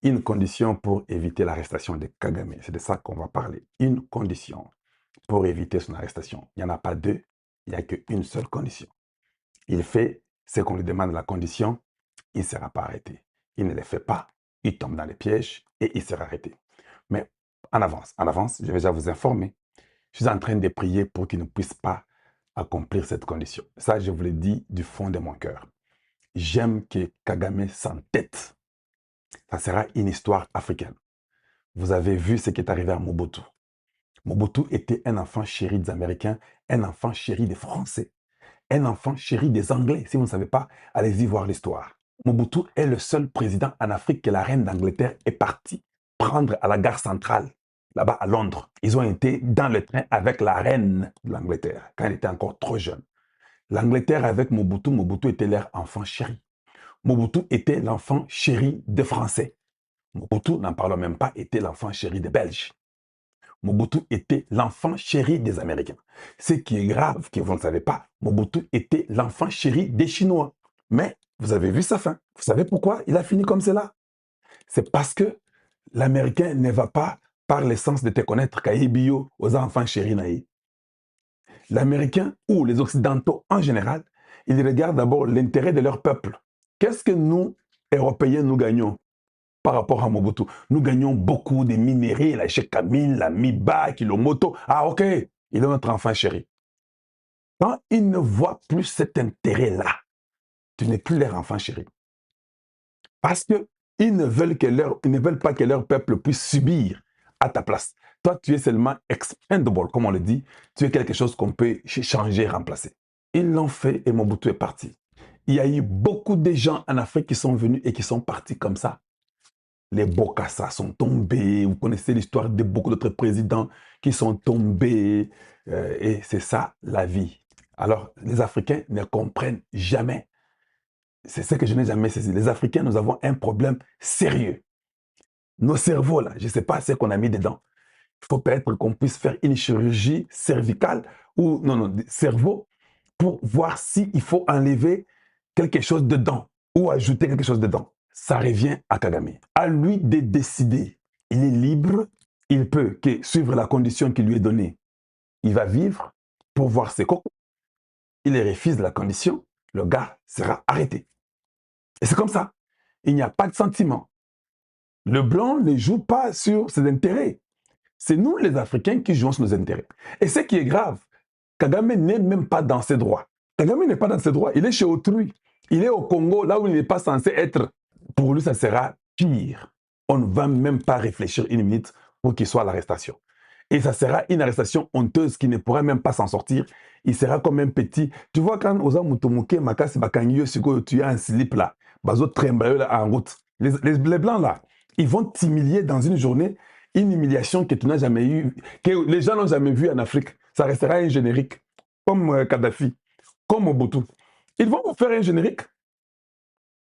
une condition pour éviter l'arrestation de Kagame. C'est de ça qu'on va parler. Une condition pour éviter son arrestation. Il n'y en a pas deux, il n'y a qu'une seule condition. Il fait ce qu'on lui demande la condition, il ne sera pas arrêté. Il ne le fait pas, il tombe dans les pièges et il sera arrêté. Mais en avance, je vais déjà vous informer. Je suis en train de prier pour qu'il ne puisse pas accomplir cette condition. Ça, je vous le dis du fond de mon cœur. J'aime que Kagame s'entête. Ça sera une histoire africaine. Vous avez vu ce qui est arrivé à Mobutu. Mobutu était un enfant chéri des Américains, un enfant chéri des Français, un enfant chéri des Anglais. Si vous ne savez pas, allez-y voir l'histoire. Mobutu est le seul président en Afrique que la reine d'Angleterre est partie prendre à la gare centrale, là-bas à Londres. Ils ont été dans le train avec la reine de l'Angleterre, quand elle était encore trop jeune. L'Angleterre avec Mobutu, Mobutu était leur enfant chéri. Mobutu était l'enfant chéri des Français. Mobutu, n'en parlons même pas, était l'enfant chéri des Belges. Mobutu était l'enfant chéri des Américains. Ce qui est grave, que vous ne savez pas, Mobutu était l'enfant chéri des Chinois. Mais vous avez vu sa fin. Vous savez pourquoi il a fini comme cela? C'est parce que l'Américain ne va pas par l'essence de te connaître Kaibio aux enfants chéris naïs. L'Américain ou les Occidentaux en général, ils regardent d'abord l'intérêt de leur peuple. Qu'est-ce que nous, Européens, nous gagnons par rapport à Mobutu? Nous gagnons beaucoup de minerais, la Cheikh Camille, la Miba, Kilomoto. Ah ok, il est notre enfant chéri. Quand ils ne voient plus cet intérêt-là, tu n'es plus leur enfant chéri. Parce qu'ils ne veulent pas que leur peuple puisse subir à ta place. Toi, tu es seulement expendable, comme on le dit. Tu es quelque chose qu'on peut changer, remplacer. Ils l'ont fait et Mobutu est parti. Il y a eu beaucoup de gens en Afrique qui sont venus et qui sont partis comme ça. Les Bokassa sont tombés. Vous connaissez l'histoire de beaucoup d'autres présidents qui sont tombés. Et c'est ça, la vie. Alors, les Africains ne comprennent jamais. C'est ce que je n'ai jamais saisi. Les Africains, nous avons un problème sérieux. Nos cerveaux, là, je ne sais pas ce qu'on a mis dedans. Il faut peut-être qu'on puisse faire une chirurgie cervicale ou, non, cerveau, pour voir s'il faut enlever quelque chose dedans ou ajouter quelque chose dedans. Ça revient à Kagame. À lui de décider. Il est libre, il peut suivre la condition qui lui est donnée. Il va vivre pour voir ses cocos. Il refuse la condition, le gars sera arrêté. Et c'est comme ça. Il n'y a pas de sentiment. Le blanc ne joue pas sur ses intérêts. C'est nous, les Africains, qui jouons sur nos intérêts. Et ce qui est grave, Kagame n'est même pas dans ses droits. Kagame n'est pas dans ses droits. Il est chez autrui. Il est au Congo, là où il n'est pas censé être. Pour lui, ça sera pire. On ne va même pas réfléchir une minute pour qu'il soit à l'arrestation. Et ça sera une arrestation honteuse qui ne pourra même pas s'en sortir. Il sera comme un petit. Tu vois, quand Oza Mutomuke, Makasi Bakangyo, tu as un slip là, Bazo Trembayo en route. Les blancs là, ils vont t'humilier dans une journée, une humiliation que tu n'as jamais eue, que les gens n'ont jamais vue en Afrique. Ça restera un générique, comme Kadhafi, comme Mobutu. Ils vont vous faire un générique.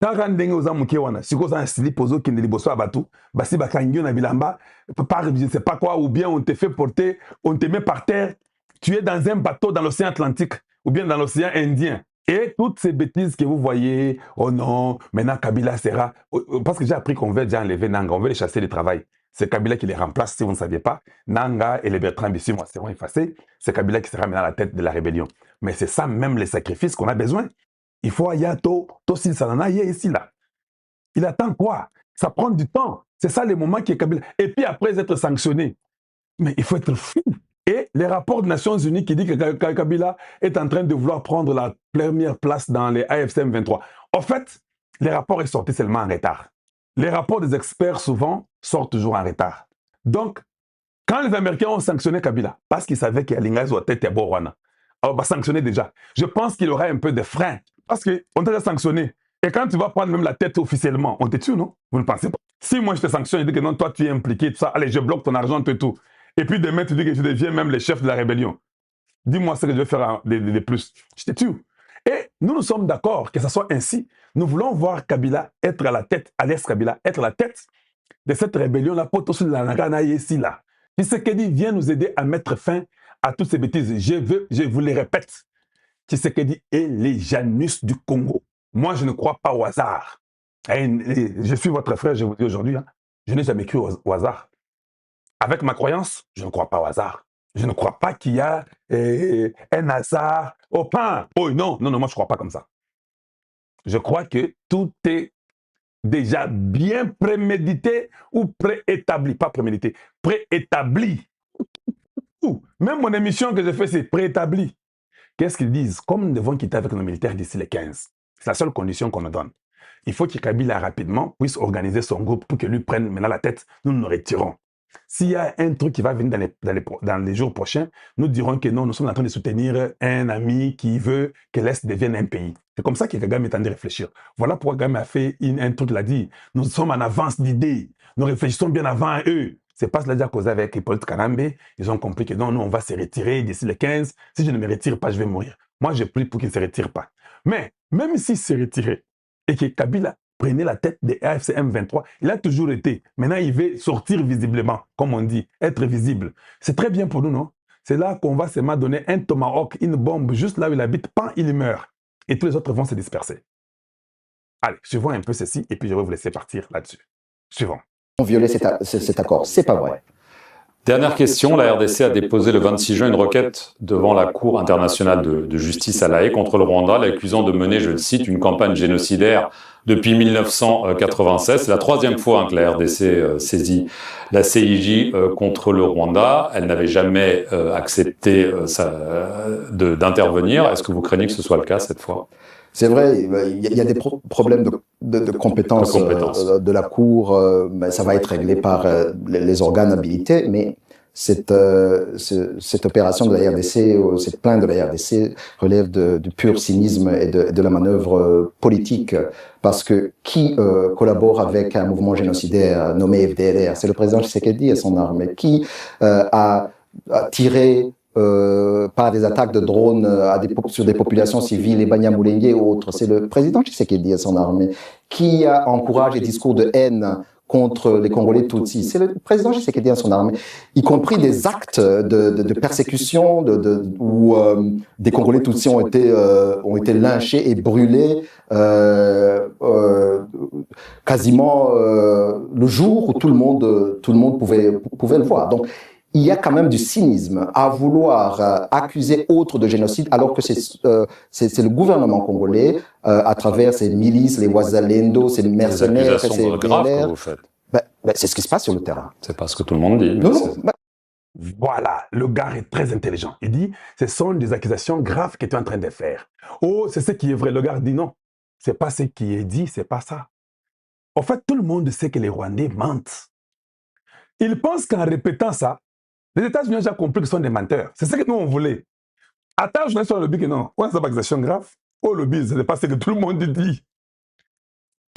Quand ndenge oza muke wana siko za slip ozo kende liboso abatu basi bakangio na bilamba par je ne sais pas quoi ou bien on te fait porter on te met par terre, tu es dans un bateau dans l'océan Atlantique ou bien dans l'océan Indien et toutes ces bêtises que vous voyez, oh non, maintenant Kabila sera parce que j'ai appris qu'on veut déjà enlever Nanga, on veut les chasser du travail. C'est Kabila qui les remplace si vous ne saviez pas. Nanga et les Bertrand Bissimo seront effacés. C'est Kabila qui sera maintenant à la tête de la rébellion. Mais c'est ça même les sacrifices qu'on a besoin. Il faut Ayato, Tosil Salana, ici là. Il attend quoi? Ça prend du temps. C'est ça le moment qui est Kabila. Et puis après être sanctionné. Mais il faut être fou. Et les rapports des Nations Unies qui disent que Kabila est en train de vouloir prendre la première place dans les AFCM 23. En fait, les rapports sont sortis seulement en retard. Les rapports des experts souvent sortent toujours en retard. Donc, quand les Américains ont sanctionné Kabila, parce qu'ils savaient qu'il y a l'Ingaïs ou tête Rwanda, on va sanctionner déjà. Je pense qu'il y aura un peu de frein. Parce qu'on t'a déjà sanctionné. Et quand tu vas prendre même la tête officiellement, on te tue, non? Vous ne pensez pas? Si moi je te sanctionne, je dis que non, toi tu es impliqué, tout ça, allez, je bloque ton argent, tout. Et puis demain, tu dis que je deviens même le chef de la rébellion. Dis-moi ce que je vais faire de plus. Je te tue. Et nous sommes d'accord que ça soit ainsi. Nous voulons voir Kabila être à la tête, Alias Kabila, être à la tête de cette rébellion-là, pour tous la Nagana ici, là. Tshisekedi vient nous aider à mettre fin à toutes ces bêtises. Je vous les répète. Tshisekedi est les Janus du Congo. Moi, je ne crois pas au hasard. Et je suis votre frère, je vous dis aujourd'hui. Hein. Je n'ai jamais cru au hasard. Avec ma croyance, je ne crois pas au hasard. Je ne crois pas qu'il y a un hasard au pain. Oh non, non, non, moi je ne crois pas comme ça. Je crois que tout est déjà bien prémédité ou préétabli. Pas prémédité, préétabli. Même mon émission que je fais, c'est préétabli. Qu'est-ce qu'ils disent? Comme nous devons quitter avec nos militaires d'ici les 15, c'est la seule condition qu'on nous donne. Il faut que Kabila rapidement puisse organiser son groupe pour que lui prenne maintenant la tête. Nous nous retirons. S'il y a un truc qui va venir dans les jours prochains, nous dirons que non, nous sommes en train de soutenir un ami qui veut que l'Est devienne un pays. C'est comme ça que Kagame est en train de réfléchir. Voilà pourquoi Kagame a fait un truc, il a dit, nous sommes en avance d'idées, nous réfléchissons bien avant eux. C'est pas cela déjà causé avec Hippolyte Kanambe. Ils ont compris que non, nous, on va se retirer d'ici les 15. Si je ne me retire pas, je vais mourir. Moi, je prie pour qu'il ne se retire pas. Mais, même s'il se retirait et que Kabila prenait la tête des AFC M23, il a toujours été. Maintenant, il veut sortir visiblement, comme on dit, être visible. C'est très bien pour nous, non? C'est là qu'on va seulement donner un tomahawk, une bombe, juste là où il habite, pan, il meurt. Et tous les autres vont se disperser. Allez, suivons un peu ceci, et puis je vais vous laisser partir là-dessus. Suivons. Violer cet accord. C'est pas vrai. Dernière question, la RDC a déposé le 26 juin une requête devant la Cour internationale de justice à La Haye contre le Rwanda, l'accusant de mener, je le cite, une campagne génocidaire depuis 1996. C'est la troisième fois que la RDC saisit la CIJ contre le Rwanda. Elle n'avait jamais accepté d'intervenir. Est-ce que vous craignez que ce soit le cas cette fois? C'est vrai, il y a des problèmes de compétences de la Cour, mais ça va être réglé par les organes habilités, mais cette opération de la RDC, cette plainte de la RDC relève du pur cynisme et de la manœuvre politique, parce que qui collabore avec un mouvement génocidaire nommé FDLR? C'est le président Tshisekedi et son armée. Qui a tiré par des attaques de drones sur des populations civiles, les Banyamulenge et autres? C'est le président Tshisekedi et son armée. Qui a encouragé des discours de haine contre les Congolais Tutsis? C'est le président Tshisekedi et son armée. Y compris des actes de persécution où des Congolais Tutsis ont été lynchés et brûlés quasiment le jour où tout le monde pouvait le voir. Donc, il y a quand même du cynisme à vouloir accuser autres de génocide, alors que c'est le gouvernement congolais, à travers ses milices, les Wazalendo, ses mercenaires, ses graves que vous faites. C'est ce qui se passe sur le terrain. C'est pas ce que tout le monde dit. Non. Voilà, le gars est très intelligent. Il dit, ce sont des accusations graves que tu es en train de faire. Oh, c'est ce qui est vrai. Le gars dit non, c'est pas ce qui est dit, c'est pas ça. En fait, tout le monde sait que les Rwandais mentent. Ils pensent qu'en répétant ça, les États-Unis ont déjà compris qu'ils sont des menteurs. C'est ce que nous, on voulait. Attends, je suis sur le lobby que non. On a des accusations graves. Au lobby, ce n'est pas ce que tout le monde dit.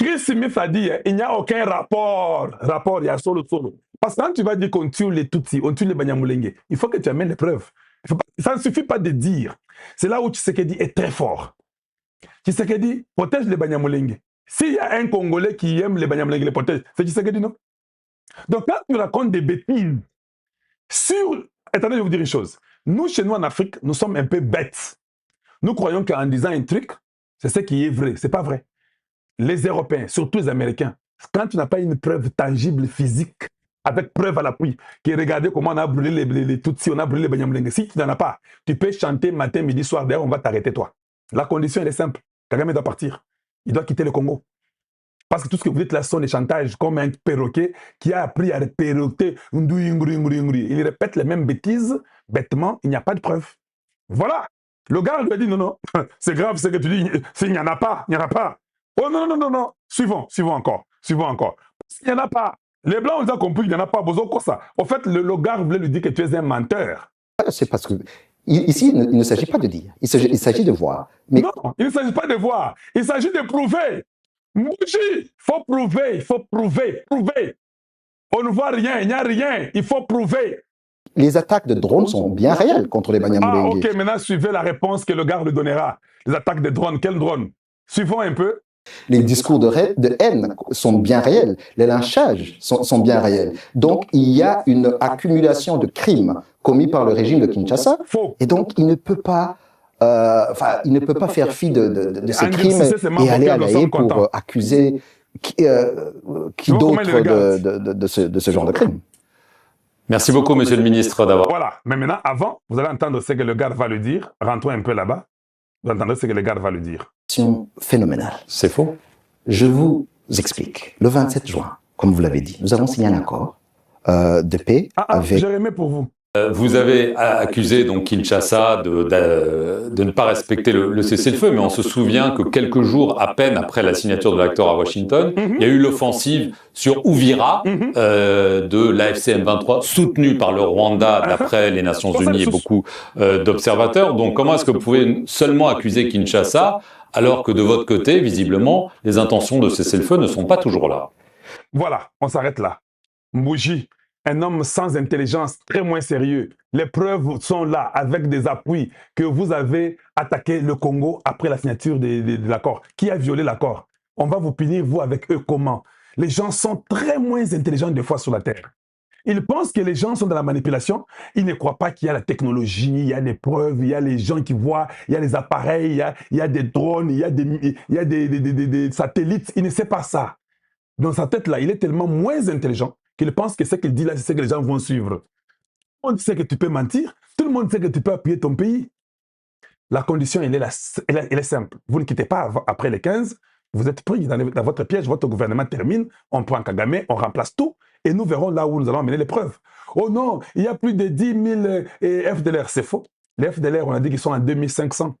Chris Smith a dit, il n'y a aucun rapport. Il y a solo. Parce que quand tu vas dire qu'on tue les Tutsis, on tue les Banyamulenge, il faut que tu amènes les preuves. Ça ne suffit pas de dire. C'est là où Tshisekedi est très fort. Tshisekedi protège les Banyamulenge. S'il y a un Congolais qui aime les Banyamulenge, les protège, c'est Tshisekedi, non? Donc quand tu racontes des bêtises, attendez, je vais vous dire une chose. Nous, chez nous en Afrique, nous sommes un peu bêtes. Nous croyons qu'en disant un truc, c'est ce qui est vrai. Ce n'est pas vrai. Les Européens, surtout les Américains, quand tu n'as pas une preuve tangible, physique, avec preuve à l'appui, qui regardez comment on a brûlé les Tutsis, on a brûlé les Banyamulenge. Si tu n'en as pas, tu peux chanter matin, midi, soir. D'ailleurs, on va t'arrêter, toi. La condition, elle est simple. Kagame doit partir. Il doit quitter le Congo. Parce que tout ce que vous dites là sont des chantages comme un perroquet qui a appris à perroqueter. Il répète les mêmes bêtises, bêtement, il n'y a pas de preuve. Voilà. Le gars lui a dit non, non, c'est grave ce que tu dis, il n'y en a pas, il n'y en a pas. Oh non, non, non, non, suivons encore. S'il n'y en a pas. Les Blancs, on a compris qu'il n'y en a pas, besoin de ça. En fait, le gars voulait lui dire que tu es un menteur. C'est parce que ici, il ne s'agit pas de dire, il s'agit de voir. Mais... Non, il ne s'agit pas de voir, il s'agit de prouver. Mouchi, il faut prouver. On ne voit rien, il n'y a rien, il faut prouver. Les attaques de drones sont bien réelles contre les Banyamulenge. Ah, ok, maintenant suivez la réponse que le gars lui donnera. Les attaques de drones, quel drone? Suivons un peu. Les discours de haine sont bien réels, les lynchages sont bien réels. Donc, il y a une accumulation de crimes commis par le régime de Kinshasa. Faux. Et donc, il ne peut pas faire fi de ces crimes et aller à La Haye pour accuser qui Comment il le regarde d'autre de ce genre de crime? Merci beaucoup, Monsieur le ministre, d'avoir... Voilà. Mais maintenant, avant, vous allez entendre ce que le garde va le dire. Rentrons un peu là-bas. Vous entendrez ce que le garde va le dire. Phénoménale. C'est faux. Je vous explique. Le 27 juin, comme vous l'avez dit, nous avons signé un accord de paix avec... J'ai remis pour vous. Vous avez accusé donc Kinshasa de ne pas respecter le cessez-le-feu, mais on se souvient que quelques jours à peine après la signature de l'accord à Washington, il y a eu l'offensive sur Uvira de l'AFC M23, soutenue par le Rwanda d'après les Nations Unies et beaucoup d'observateurs. Donc comment est-ce que vous pouvez seulement accuser Kinshasa alors que de votre côté, visiblement, les intentions de cessez-le-feu ne sont pas toujours là? Voilà, on s'arrête là. Mbouji, un homme sans intelligence, très moins sérieux. Les preuves sont là, avec des appuis, que vous avez attaqué le Congo après la signature de l'accord. Qui a violé l'accord? On va vous punir, vous, avec eux, comment? Les gens sont très moins intelligents des fois sur la Terre. Ils pensent que les gens sont dans la manipulation. Ils ne croient pas qu'il y a la technologie, il y a des preuves, il y a les gens qui voient, il y a les appareils, il y a des drones, il y a des satellites. Il ne sait pas ça. Dans sa tête, là, il est tellement moins intelligent qu'il pense que ce qu'il dit là, c'est ce que les gens vont suivre. Tout le monde sait que tu peux mentir. Tout le monde sait que tu peux appuyer ton pays. La condition, elle est simple. Vous ne quittez pas après les 15. Vous êtes pris dans votre piège. Votre gouvernement termine. On prend Kagame, on remplace tout. Et nous verrons là où nous allons amener les preuves. Oh non, il y a plus de 10 000 FDLR. C'est faux. Les FDLR, on a dit qu'ils sont à 2500.